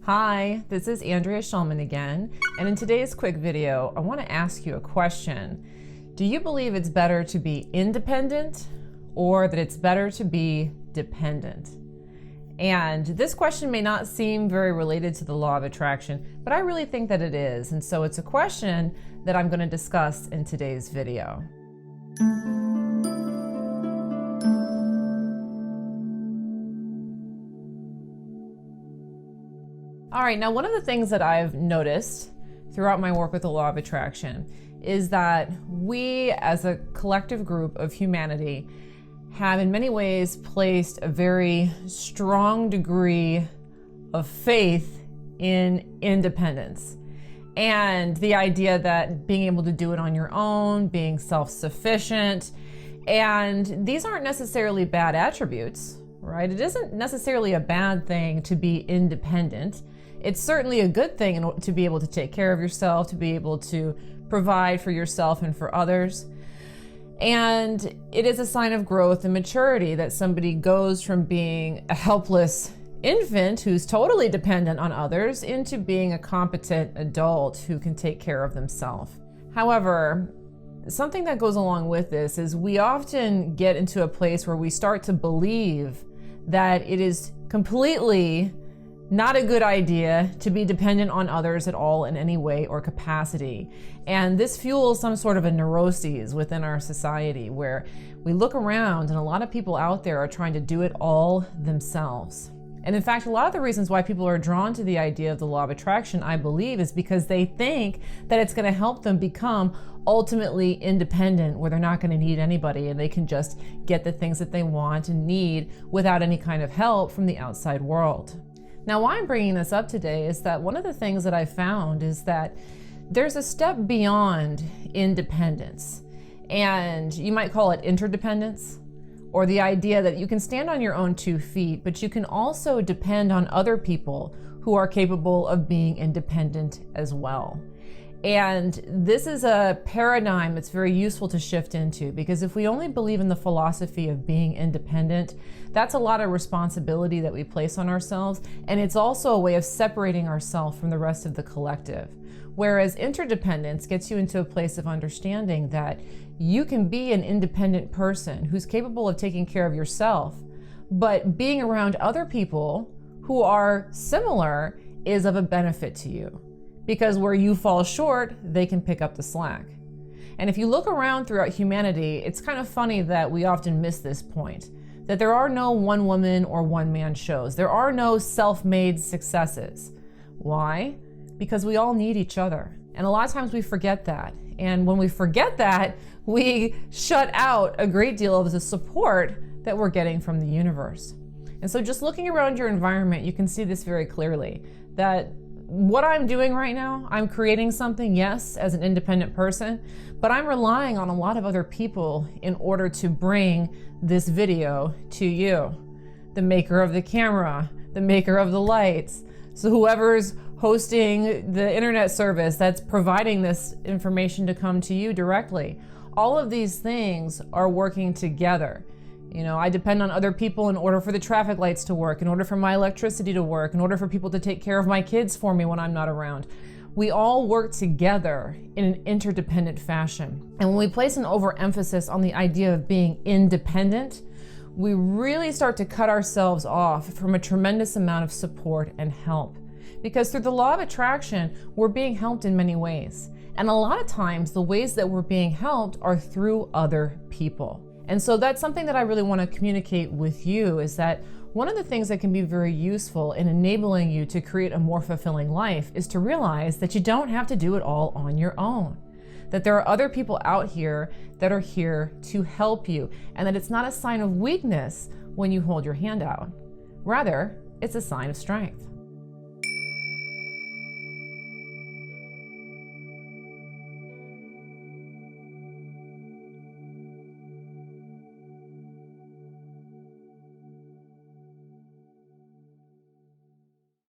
Hi, this is Andrea Schulman again, and in today's quick video, I want to ask you a question. Do you believe it's better to be independent or that it's better to be dependent? And this question may not seem very related to the law of attraction, but I really think that it is, and so it's a question that I'm going to discuss in today's video. All right, now one of the things that I've noticed throughout my work with the law of attraction is that we as a collective group of humanity have in many ways placed a very strong degree of faith in independence and the idea that being able to do it on your own, being self-sufficient, and these aren't necessarily bad attributes, right? It isn't necessarily a bad thing to be independent. It's certainly a good thing to be able to take care of yourself, to be able to provide for yourself and for others. And it is a sign of growth and maturity that somebody goes from being a helpless infant who's totally dependent on others into being a competent adult who can take care of themselves. However, something that goes along with this is we often get into a place where we start to believe that it is completely not a good idea to be dependent on others at all in any way or capacity. And this fuels some sort of a neuroses within our society where we look around and a lot of people out there are trying to do it all themselves. And in fact, a lot of the reasons why people are drawn to the idea of the law of attraction, I believe, is because they think that it's going to help them become ultimately independent, where they're not going to need anybody and they can just get the things that they want and need without any kind of help from the outside world. Now, why I'm bringing this up today is that one of the things that I found is that there's a step beyond independence, and you might call it interdependence, or the idea that you can stand on your own 2 feet, but you can also depend on other people who are capable of being independent as well. And this is a paradigm that's very useful to shift into, because if we only believe in the philosophy of being independent, that's a lot of responsibility that we place on ourselves, and it's also a way of separating ourselves from the rest of the collective. Whereas interdependence gets you into a place of understanding that you can be an independent person who's capable of taking care of yourself, but being around other people who are similar is of a benefit to you. Because where you fall short, they can pick up the slack. And if you look around throughout humanity, it's kind of funny that we often miss this point, that there are no one woman or one man shows. There are no self-made successes. Why? Because we all need each other. And a lot of times we forget that. And when we forget that, we shut out a great deal of the support that we're getting from the universe. And so just looking around your environment, you can see this very clearly, that what I'm doing right now, I'm creating something, yes, as an independent person, but I'm relying on a lot of other people in order to bring this video to you. The maker of the camera, the maker of the lights, so whoever's hosting the internet service that's providing this information to come to you directly. All of these things are working together. You know, I depend on other people in order for the traffic lights to work, in order for my electricity to work, in order for people to take care of my kids for me when I'm not around. We all work together in an interdependent fashion. And when we place an overemphasis on the idea of being independent, we really start to cut ourselves off from a tremendous amount of support and help. Because through the law of attraction, we're being helped in many ways. And a lot of times, the ways that we're being helped are through other people. And so that's something that I really want to communicate with you, is that one of the things that can be very useful in enabling you to create a more fulfilling life is to realize that you don't have to do it all on your own. That there are other people out here that are here to help you, and that it's not a sign of weakness when you hold your hand out. Rather, it's a sign of strength.